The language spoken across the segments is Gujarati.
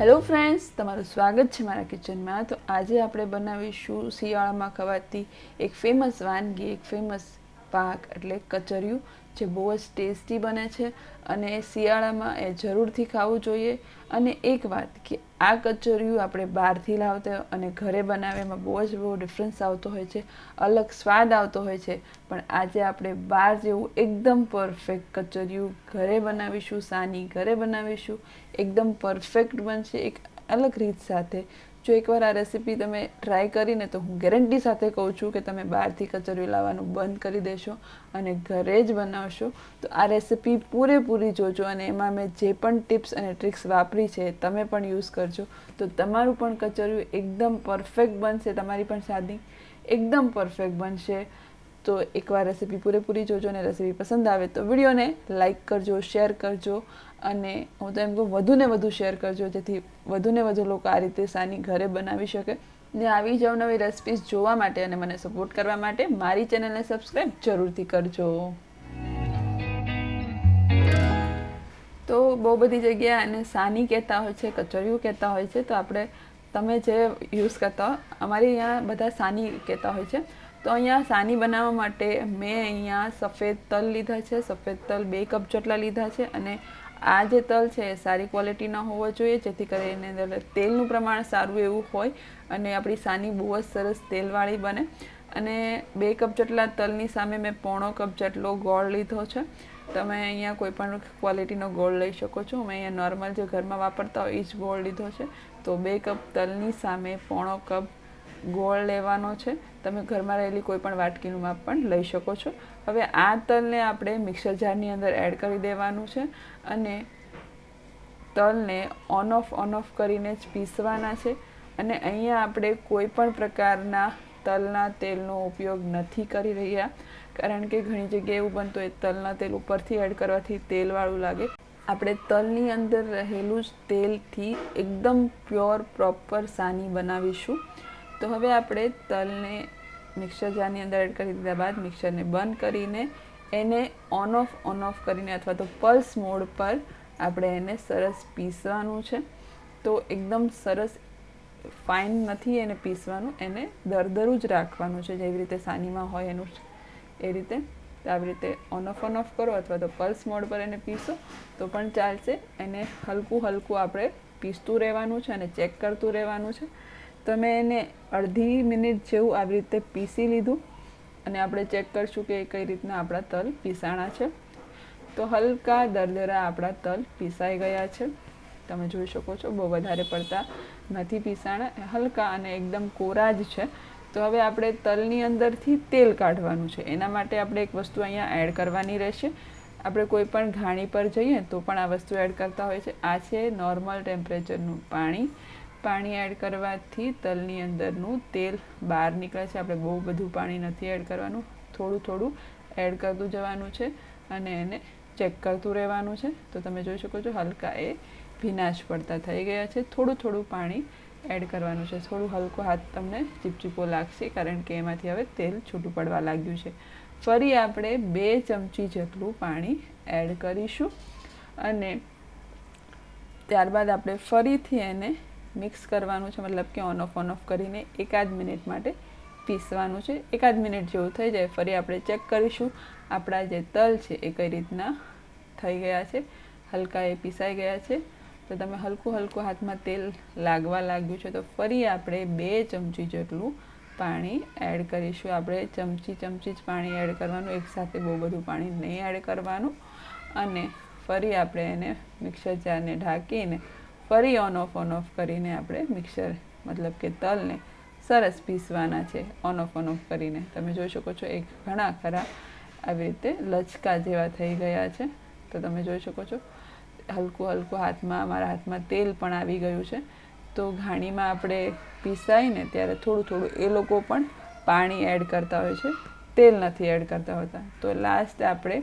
હેલો ફ્રેન્ડ્સ, તમારું સ્વાગત છે મારા કિચનમાં। તો આજે આપણે બનાવીશું શિયાળામાં ખવાતી એક ફેમસ વાનગી, એક ફેમસ પાક એટલે કચરિયું, જે બહુ જ ટેસ્ટી બને છે અને શિયાળામાં એ જરૂરથી ખાવું જોઈએ। અને એક વાત કે આ કચરિયું આપણે બહારથી લાવતા અને ઘરે બનાવવામાં બહુ ડિફરન્સ આવતો હોય છે, અલગ સ્વાદ આવતો હોય છે। પણ આજે આપણે બહાર જેવું એકદમ પરફેક્ટ કચરિયું ઘરે બનાવીશું, સાની ઘરે બનાવીશું, એકદમ પરફેક્ટ બનશે એક અલગ રીત સાથે। જો એકવાર આ રેસીપી તમે ટ્રાય કરીને તો હું ગેરંટી સાથે કહું છું કે તમે બહારથી કચરિયું લાવવાનું બંધ કરી દેશો અને ઘરે જ બનાવશો। તો આ રેસીપી પૂરેપૂરી જોજો અને એમાં મેં જે પણ ટિપ્સ અને ટ્રિક્સ વાપરી છે તમે પણ યુઝ કરજો, તો તમારું પણ કચરિયું એકદમ પરફેક્ટ બનશે, તમારી પણ સાદી એકદમ પરફેક્ટ બનશે। તો એકવાર રેસીપી પૂરેપૂરી જોજો અને રેસીપી પસંદ આવે તો વિડીયોને લાઇક કરજો, શેર કરજો અને હું તો એમ કહું વધુને વધુ શેર કરજો, જેથી વધુને વધુ લોકો આ રીતે સાની ઘરે બનાવી શકે। ને આવી જ અવનવી રેસિપીઝ જોવા માટે અને મને સપોર્ટ કરવા માટે મારી ચેનલને સબસ્ક્રાઈબ જરૂરથી કરજો। તો બહુ બધી જગ્યાએ આને સાની કહેતા હોય છે, કચરિયું કહેતા હોય છે, તો તમે જે યુઝ કરતા હો, અમારી અહીંયા બધા સાની કહેતા હોય છે। તો અહીંયા સાની બનાવવા માટે મેં અહીંયા સફેદ તલ લીધા છે, સફેદ તલ 2 કપ જેટલા લીધા છે અને આ જે તલ છે એ સારી ક્વોલિટીના હોવો જોઈએ, જેથી કરીને અંદર તેલનું પ્રમાણ સારું એવું હોય અને આપણી સાની બહુ જ સરસ તેલવાળી બને। અને 2 કપ જેટલા તલની સામે મેં 1/4 કપ જેટલો ગોળ લીધો છે। તમે અહીંયા કોઈ પણ ક્વોલિટીનો ગોળ લઈ શકો છો, મેં અહીંયા નોર્મલ જે ઘરમાં વાપરતા હોય એ જ ગોળ લીધો છે। તો 2 કપ તલની સામે 1/4 કપ ગોળ લેવાનો છે। તમે ઘરમાં રહેલી કોઈ પણ વાટકીનું માપ પણ લઈ શકો છો। હવે આ તલને આપણે મિક્સર જારની અંદર એડ કરી દેવાનું છે અને તલને ઓન ઓફ કરીને જ પીસવાના છે। અને અહીંયા આપણે કોઈ પણ પ્રકારના તલના તેલનો ઉપયોગ નથી કરી રહ્યા, કારણ કે ઘણી જગ્યાએ એવું બનતું હોય તલના તેલ ઉપરથી એડ કરવાથી તેલવાળું લાગે। આપણે તલની અંદર રહેલું જ તેલથી એકદમ પ્યોર પ્રોપર સાની બનાવીશું। તો હવે આપણે તલને મિક્સર જારની અંદર એડ કરી દીધા બાદ મિક્સરને બંધ કરીને એને ઓન ઓફ કરીને અથવા તો પલ્સ મોડ પર આપણે એને સરસ પીસવાનું છે। તો એકદમ સરસ ફાઇન નથી એને પીસવાનું, એને દરદરું જ રાખવાનું છે, જેવી રીતે સાનીમાં હોય એનું એ રીતે। તો આવી રીતે ઓન ઓફ કરો અથવા તો પલ્સ મોડ પર એને પીસો તો પણ ચાલશે। એને હલકું આપણે પીસતું રહેવાનું છે અને ચેક કરતું રહેવાનું છે। તો મેં એને અડધી મિનિટ જેવું આવી રીતે પીસી લીધું અને આપણે ચેક કરશું કે કઈ રીતના આપણા તલ પીસાણા છે। તો હલકા દરદરા આપણા તલ પીસાઈ ગયા છે, તમે જોઈ શકો છો, બહુ વધારે પડતા નથી પીસાણા, હલકા અને એકદમ કોરા જ છે। તો હવે આપણે તલની અંદરથી તેલ કાઢવાનું છે, એના માટે આપણે એક વસ્તુ અહીંયા એડ કરવાની રહેશે। આપણે કોઈ પણ ઘાણી પર જઈએ તો પણ આ વસ્તુ એડ કરતા હોય છે। આ છે નોર્મલ ટેમ્પરેચરનું પાણી એડ કરવાથી તલની અંદરનું તેલ બહાર નીકળે છે। આપણે બહુ બધું પાણી નથી એડ કરવાનું, થોડું એડ કરતું જવાનું છે અને એને ચેક કરતું રહેવાનું છે। તો તમે જોઈ શકો છો હલકા એ ભીનાશ પડતા થઈ ગયા છે। થોડું પાણી એડ કરવાનું છે, થોડું હલકો હાથ તમને ચીપચીપો લાગશે કારણ કે એમાંથી હવે તેલ છૂટું પડવા લાગ્યું છે। ફરી આપણે 2 ચમચી જેટલું પાણી એડ કરીશું અને ત્યારબાદ આપણે ફરીથી એને મિક્સ કરવાનું છે, મતલબ કે ઓન ઓફ કરીને 1 મિનિટ માટે પીસવાનું છે। 1 મિનિટ જેવું થઈ જાય ફરી આપણે ચેક કરીશું આપણા જે તલ છે એ કઈ રીતના થઈ ગયા છે, હલકા એ પીસાઈ ગયા છે। તો તમે હલકું હાથમાં તેલ લાગવા લાગ્યું છે તો ફરી આપણે 2 ચમચી જેટલું પાણી એડ કરીશું। આપણે ચમચી જ પાણી એડ કરવાનું, એકસાથે બહુ બધું પાણી નહીં એડ કરવાનું। અને ફરી આપણે એને મિક્સર જારને ઢાંકીને ફરી ઓન ઓફ કરીને આપણે મતલબ કે તલને સરસ પીસવાના છે ઓન ઓફ કરીને। તમે જોઈ શકો છો એક ઘણા ખરા આવી રીતે લચકા જેવા થઈ ગયા છે। તો તમે જોઈ શકો છો હલકું હાથમાં, મારા હાથમાં તેલ પણ આવી ગયું છે। તો ઘાણીમાં આપણે પીસાઈને ત્યારે થોડું એ લોકો પણ પાણી એડ કરતા હોય છે, તેલ નથી એડ કરતા હોતા। તો લાસ્ટ આપણે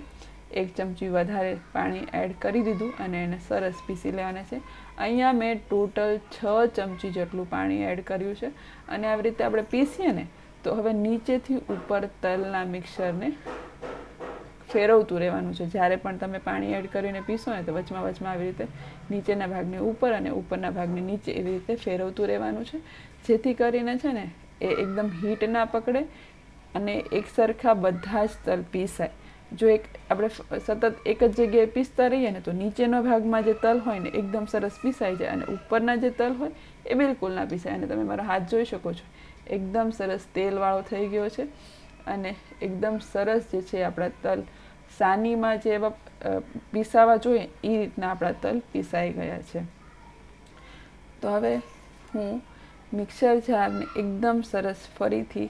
1 ચમચી વધારે પાણી એડ કરી દીધું અને એને સરસ પીસી લેવાના છે। અહીંયા મેં ટોટલ 6 ચમચી જેટલું પાણી એડ કર્યું છે અને આવી રીતે આપણે પીસીએ ને તો હવે નીચેથી ઉપર તલના મિક્સરને ફેરવતું રહેવાનું છે. જ્યારે પણ તમે પાણી એડ કરીને પીશો ને તો વચમાં આવી રીતે નીચેના ભાગને ઉપર અને ઉપરના ભાગને નીચે એવી રીતે ફેરવતું રહેવાનું છે, જેથી કરીને છે ને એ એકદમ હીટ ના પકડે અને એક સરખા બધા જ તલ પીસાય. જો આપણે સતત એક જ જગ્યાએ પીસતા રહીએ ને તો નીચેનો ભાગમાં જે તલ હોય ને એકદમ સરસ પીસાઈ જાય અને ઉપરના જે તલ હોય એ બિલકુલ ના પીસાય. અને તમે મારો હાથ જોઈ શકો છો, એકદમ સરસ તેલવાળો થઈ ગયો છે અને એકદમ સરસ જે છે આપણા તલ સાનીમાં જે એવા પીસાવા જોઈએ એ રીતના આપણા તલ પીસાઈ ગયા છે. તો હવે હું મિક્સર જારને એકદમ સરસ ફરીથી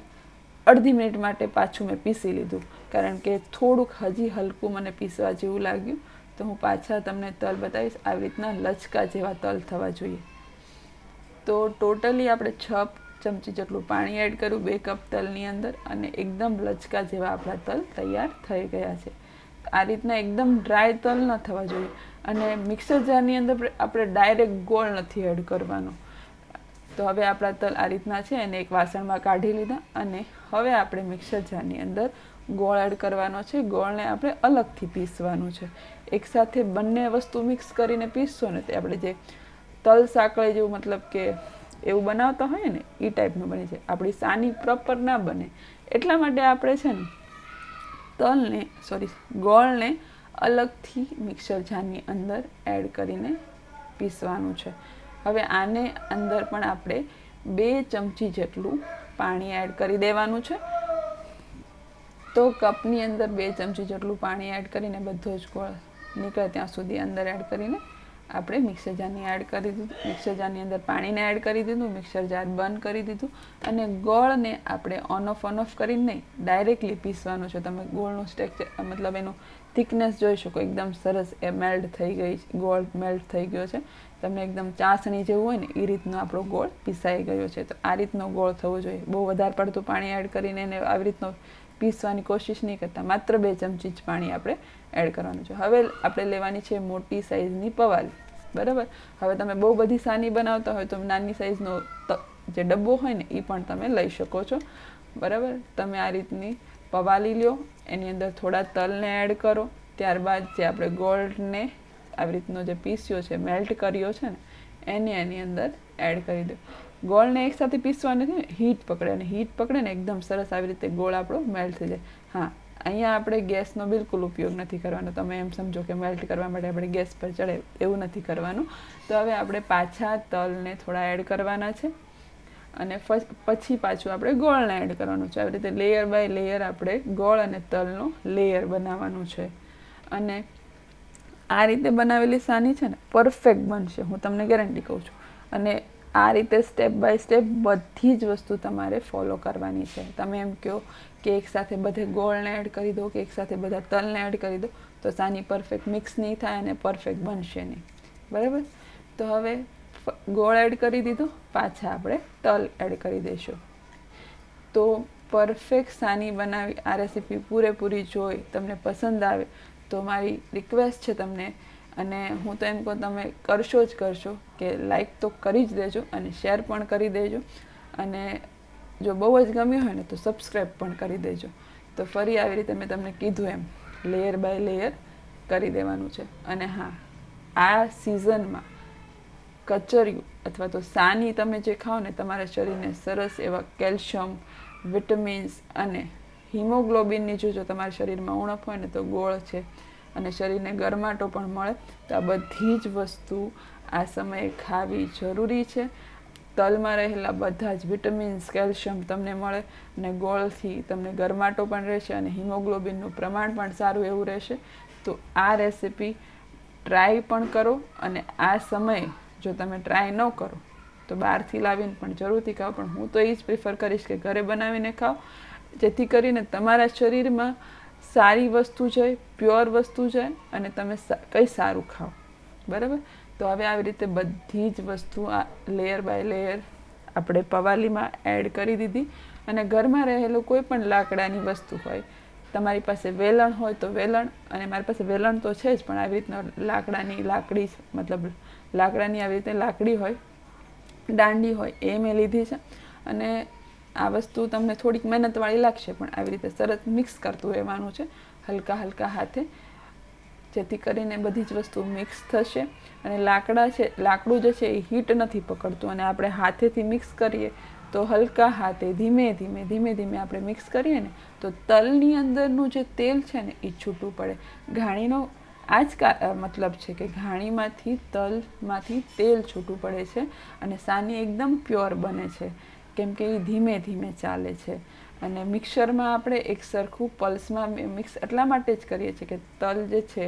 અડધી મિનિટ માટે પાછું મેં પીસી લીધું, કારણ કે થોડુંક હજી હલકું મને પીસવા જેવું લાગ્યું. તો હું પાછા તમને તલ બતાવીશ. આવી રીતના લચકા જેવા તલ થવા જોઈએ. તો ટોટલી આપણે 6 ચમચી જેટલું પાણી એડ કર્યું 2 કપ તલની અંદર અને એકદમ લચકા જેવા આપણા તલ તૈયાર થઈ ગયા છે. આ રીતના એકદમ ડ્રાય તલ ન થવા જોઈએ. અને મિક્સર જારની અંદર આપણે ડાયરેક્ટ ગોળ નથી એડ કરવાનો. તો હવે આપણા તલ આ રીતના છે એને એક વાસણમાં કાઢી લીધા અને હવે આપણે મિક્સર જારની અંદર ગોળ એડ કરવાનો છે. ગોળને આપણે અલગથી પીસવાનું છે. એકસાથે બંને વસ્તુ મિક્સ કરીને પીસશો ને તે આપણે જે તલ સાંકળે જેવું મતલબ કે એવું બનાવતા હોય ને એ ટાઈપનું બની જાય. આપણી સાની પ્રોપર ના બને. એટલા માટે આપણે છે ને ગોળને અલગથી મિક્સર જારની અંદર એડ કરીને પીસવાનું છે. હવે આને અંદર પણ આપણે 2 ચમચી જેટલું પાણી એડ કરી દેવાનું છે. તો કપની અંદર 2 ચમચી જેટલું પાણી એડ કરીને બધો જ ગોળ નીકળે ત્યાં સુધી અંદર એડ કરીને આપણે મિક્સર જારની એડ કરી દીધું. મિક્સર જારની અંદર પાણીને એડ કરી દીધું. મિક્સર જાર બંધ કરી દીધું અને ગોળને આપણે ઓન ઓફ કરીને નહીં, ડાયરેક્ટલી પીસવાનું છે. તમે ગોળનું સ્ટ્રક્ચર મતલબ એનું થિકનેસ જોઈ શકો, એકદમ સરસ એ મેલ્ટ થઈ ગઈ, ગોળ મેલ્ટ થઈ ગયો છે. તમને એકદમ ચાસણી જેવું હોય ને એ રીતનો આપણો ગોળ પીસાઈ ગયો છે. તો આ રીતનો ગોળ થવો જોઈએ. બહુ વધારે પડતું પાણી એડ કરીને એને આવી રીતનો પીસવાની કોશિશ નહીં કરતા. માત્ર 2 ચમચી જ પાણી આપણે એડ કરવાનું છે. હવે આપણે લેવાની છે મોટી સાઈઝની પવાલી. બરાબર. હવે તમે બહુ બધી સાની બનાવતા હોય તો નાની સાઈઝનો જે ડબ્બો હોય ને એ પણ તમે લઈ શકો છો. બરાબર. તમે આ રીતની પવાલી લ્યો, એની અંદર થોડા તલને એડ કરો, ત્યારબાદ જે આપણે ગોળને આવી રીતનો જે પીસ્યો છે, મેલ્ટ કર્યો છે ને એને એની અંદર એડ કરી દો. ગોળને એકસાથે પીસવા નથી, હીટ પકડે અને હીટ પકડે ને એકદમ સરસ આવી રીતે ગોળ આપણો મેલ્ટ થઈ જાય. હા, અહીંયા આપણે ગેસનો બિલકુલ ઉપયોગ નથી કરવાનો. તમે એમ સમજો કે મેલ્ટ કરવા માટે આપણે ગેસ પર ચડે, એવું નથી કરવાનું. તો હવે આપણે પાછા તલને થોડા એડ કરવાના છે અને પછી પાછું આપણે ગોળને એડ કરવાનું છે. આવી રીતે લેયર બાય લેયર આપણે ગોળ અને તલનો લેયર બનાવવાનું છે. અને આ રીતે બનાવેલી સાની છે ને પરફેક્ટ બનશે, હું તમને ગેરંટી કહું છું. અને આ રીતે સ્ટેપ બાય સ્ટેપ બધી જ વસ્તુ તમારે ફોલો કરવાની છે. તમે એમ કહો કે એકસાથે બધે ગોળને એડ કરી દો કે એકસાથે બધા તલને એડ કરી દો તો સાની પરફેક્ટ મિક્સ નહીં થાય અને પરફેક્ટ બનશે નહીં. બરાબર. તો હવે ગોળ એડ કરી દીધો, પાછા આપણે તલ એડ કરી દઈશું. તો પરફેક્ટ સાની બનાવી આ રેસીપી પૂરેપૂરી જોઈ તમને પસંદ આવે તો મારી રિક્વેસ્ટ છે તમને, અને હું તો એમ કહું તમે કરશો જ કરશો કે લાઈક તો કરી જ દેજો અને શેર પણ કરી દેજો. અને જો બહુ જ ગમ્યું હોય ને તો સબસ્ક્રાઈબ પણ કરી દેજો. તો ફરી આવી રીતે મેં તમને કીધું એમ લેયર બાય લેયર કરી દેવાનું છે. અને હા, આ સિઝનમાં કચરિયું અથવા તો સાની તમે જે ખાઓ ને તમારા શરીરને સરસ એવા કેલ્શિયમ, વિટામિન્સ અને હિમોગ્લોબિનની જો તમારા શરીરમાં ઉણપ હોય ને તો ગોળ છે. અને શરીરને ગરમાટો પણ મળે. તો આ બધી જ વસ્તુ આ સમયે ખાવી જરૂરી છે. તલમાં રહેલા બધા જ વિટામિન્સ, કેલ્શિયમ તમને મળે અને ગોળથી તમને ગરમાટો પણ રહેશે અને હિમોગ્લોબિનનું પ્રમાણ પણ સારું એવું રહેશે. તો આ રેસીપી ટ્રાય પણ કરો અને આ સમયે જો તમે ટ્રાય ન કરો તો બહારથી લાવીને પણ જરૂરથી ખાઓ. પણ હું તો એ જ પ્રિફર કરીશ કે ઘરે બનાવીને ખાઓ, જેથી કરીને તમારા શરીરમાં સારી વસ્તુ જાય, પ્યોર વસ્તુ જાય અને તમે કંઈ સારું ખાઓ. બરાબર. તો હવે આવી રીતે બધી જ વસ્તુ આ લેયર બાય લેયર આપણે પવાલીમાં એડ કરી દીધી. અને ઘરમાં રહેલું કોઈ પણ લાકડાની વસ્તુ હોય, તમારી પાસે વેલણ હોય તો વેલણ, અને મારી પાસે વેલણ તો છે જ પણ આવી રીતના લાકડી મતલબ લાકડાની આવી રીતે લાકડી હોય, દાંડી હોય એ મેં લીધી છે. અને આ વસ્તુ તમને થોડીક મહેનતવાળી લાગશે પણ આવી રીતે સરસ મિક્સ કરતું રહેવાનું છે. હલકા હલકા હાથે, જેથી કરીને બધી જ વસ્તુ મિક્સ થશે. અને લાકડું જે છે એ હીટ નથી પકડતું, અને આપણે હાથેથી મિક્સ કરીએ તો હલકા હાથે ધીમે ધીમે આપણે મિક્સ કરીએ ને તો તલની અંદરનું જે તેલ છે ને એ છૂટું પડે. ઘાણીનો આ જ મતલબ છે કે ઘાણીમાંથી તલમાંથી તેલ છૂટું પડે છે અને સાની એકદમ પ્યોર બને છે, કેમ કે એ ધીમે ધીમે ચાલે છે. અને મિક્સરમાં આપણે એક સરખું પલ્સમાં મિક્સ એટલા માટે જ કરીએ છીએ કે તલ જે છે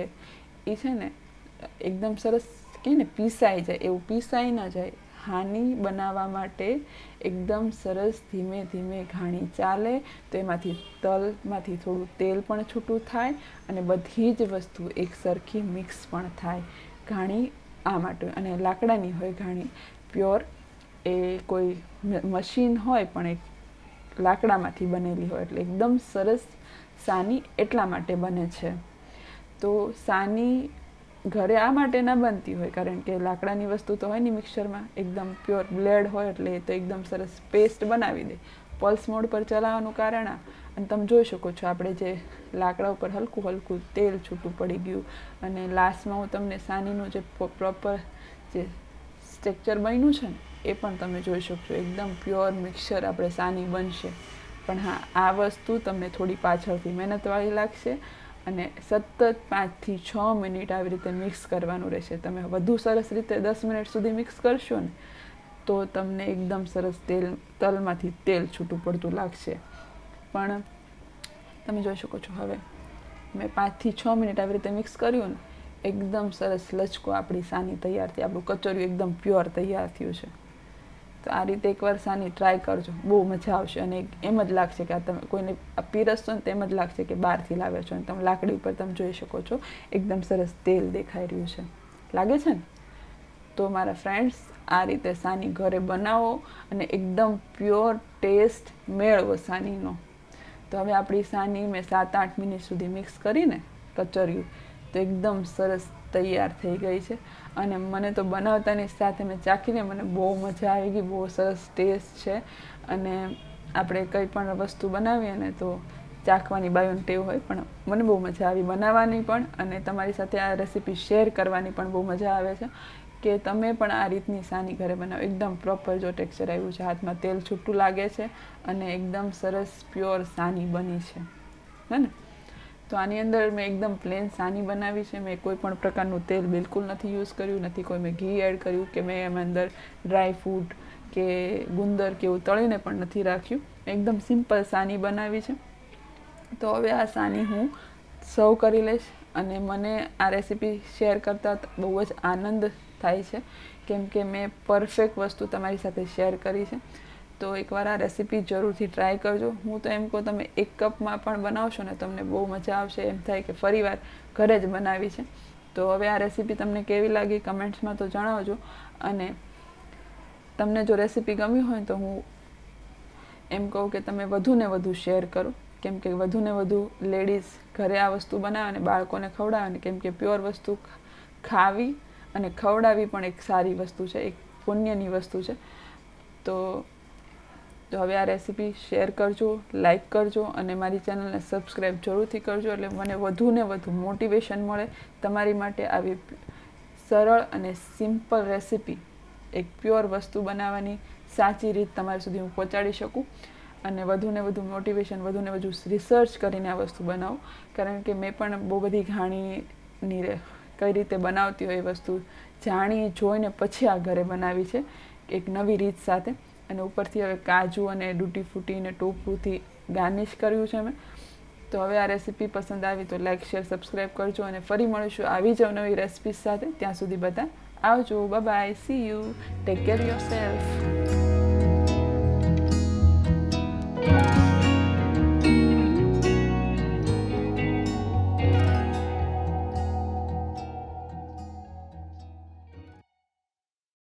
એ છે ને એકદમ સરસ કહે ને પીસાઈ જાય, એવું પીસાઈ ન જાય. હાની બનાવવા માટે એકદમ સરસ ધીમે ધીમે ઘાણી ચાલે તો એમાંથી તલમાંથી થોડું તેલ પણ છૂટું થાય અને બધી જ વસ્તુ એક સરખી મિક્સ પણ થાય. ઘાણી આ માટે, અને લાકડાની હોય ઘાણી પ્યોર, એ કોઈ મશીન હોય પણ એક લાકડામાંથી બનેલી હોય, એટલે એકદમ સરસ સાની એટલા માટે બને છે. તો સાની ઘરે આ માટે ના બનતી હોય કારણ કે લાકડાની વસ્તુ તો હોય નહીં મિક્સરમાં, એકદમ પ્યોર બ્લેડ હોય એટલે એ તો એકદમ સરસ પેસ્ટ બનાવી દે. પલ્સ મોડ પર ચલાવવાનું કારણ આ. અને તમે જોઈ શકો છો આપણે જે લાકડા ઉપર હલકું હલકું તેલ છૂટું પડી ગયું. અને લાસ્ટમાં હું તમને સાનીનું જે પ્રોપર જે સ્ટ્રક્ચર બન્યું છે ને એ પણ તમે જોઈ શકશો. એકદમ પ્યોર મિક્સર આપણે સાની બનશે. પણ હા, આ વસ્તુ તમને થોડી પાછળથી મહેનતવાળી લાગશે અને સતત 5 થી 6 મિનિટ આવી રીતે મિક્સ કરવાનું રહેશે. તમે વધુ સરસ રીતે 10 મિનિટ સુધી મિક્સ કરશો ને તો તમને એકદમ સરસ તલમાંથી તેલ છૂટું પડતું લાગશે. પણ તમે જોઈ શકો છો હવે મેં 5 થી 6 મિનિટ આવી રીતે મિક્સ કર્યું ને એકદમ સરસ લચકો આપણી સાની તૈયાર થઈ, આપણું કચોરિયું એકદમ પ્યોર તૈયાર થયું છે. તો આ રીતે એકવાર સાની ટ્રાય કરજો, બહુ મજા આવશે. અને એમ જ લાગશે કે આ તમે કોઈને પીરસશો ને તેમ જ લાગશે કે બહારથી લાવ્યા છો. અને તમે લાકડી ઉપર તમે જોઈ શકો છો એકદમ સરસ તેલ દેખાઈ રહ્યું છે, લાગે છે ને? તો મારા ફ્રેન્ડ્સ, આ રીતે સાની ઘરે બનાવો અને એકદમ પ્યોર ટેસ્ટ મેળવો સાનીનો. તો હવે આપણી સાની મેં 7-8 મિનિટ સુધી મિક્સ કરીને કચોરિયું તો એકદમ સરસ તૈયાર થઈ ગઈ છે. અને મને તો બનાવતાની સાથે મેં ચાખીને મને બહુ મજા આવી ગઈ, બહુ સરસ ટેસ્ટ છે. અને આપણે કંઈ પણ વસ્તુ બનાવીએ ને તો ચાખવાની બાયોની ટેવ હોય, પણ મને બહુ મજા આવી બનાવવાની પણ, અને તમારી સાથે આ રેસીપી શેર કરવાની પણ બહુ મજા આવે છે કે તમે પણ આ રીતની સાની ઘરે બનાવો. એકદમ પ્રોપર જો ટેક્સચર આવ્યું છે, હાથમાં તેલ છૂટું લાગે છે અને એકદમ સરસ પ્યોર સાની બની છે, હે ને? તો આની અંદર મેં એકદમ પ્લેન સાની બનાવી છે. મેં કોઈ પણ પ્રકારનું તેલ બિલકુલ નથી યુઝ કર્યું, નથી કોઈ મેં ઘી એડ કર્યું કે મેં એમાં અંદર ડ્રાય ફ્રૂટ કે ગુંદર કે એવું તળીને પણ નથી રાખ્યું. એકદમ સિમ્પલ સાની બનાવી છે. તો હવે આ સાની હું સર્વ કરી લઈશ. અને મને આ રેસીપી શેર કરતાં બહુ જ આનંદ થાય છે કેમ કે મેં પરફેક્ટ વસ્તુ તમારી સાથે શેર કરી છે. તો એકવાર આ રેસીપી જરૂરથી ટ્રાય કરજો. હું તો એમ કહું તમે 1 કપમાં પણ બનાવશો ને તમને બહુ મજા આવશે, એમ થાય કે ફરીવાર ઘરે જ બનાવી છે. તો હવે આ રેસીપી તમને કેવી લાગી કમેન્ટ્સમાં તો જણાવજો. અને તમને જો રેસીપી ગમી હોય તો હું એમ કહું કે તમે વધુ ને વધુ શેર કરો, કેમ કે વધુ ને વધુ લેડીઝ ઘરે આ વસ્તુ બનાવે અને બાળકોને ખવડાવે ને, કેમ કે પ્યોર વસ્તુ ખાવી અને ખવડાવવી પણ એક સારી વસ્તુ છે, એક પુણ્યની વસ્તુ છે. તો હવે આ રેસીપી શેર કરજો, લાઈક કરજો અને મારી ચેનલને સબસ્ક્રાઈબ જરૂરથી કરજો, એટલે મને વધુ ને વધુ મોટિવેશન મળે તમારી માટે આવી સરળ અને સિમ્પલ રેસીપી, એક પ્યોર વસ્તુ બનાવવાની સાચી રીત તમારી સુધી હું પહોંચાડી શકું. અને વધુ ને વધુ મોટિવેશન, વધુ ને વધુ રિસર્ચ કરીને આ વસ્તુ બનાવું, કારણ કે મેં પણ બહુ બધી ઘાણીની કઈ રીતે બનાવતી હોય એ વસ્તુ જાણી જોઈને પછી આ ઘરે બનાવી છે એક નવી રીત સાથે. અને ઉપરથી હવે કાજુ અને ડૂટી ફ્રૂટી અને ટોપુથી ગાર્નિશ કર્યું છે મેં. તો હવે આ રેસીપી પસંદ આવી તો લાઇક, શેર, સબસ્ક્રાઈબ કરજો અને ફરી મળીશું આવી જ નવી રેસીપી સાથે. ત્યાં સુધી બધા આવજો, bye bye, C you, take care yourself.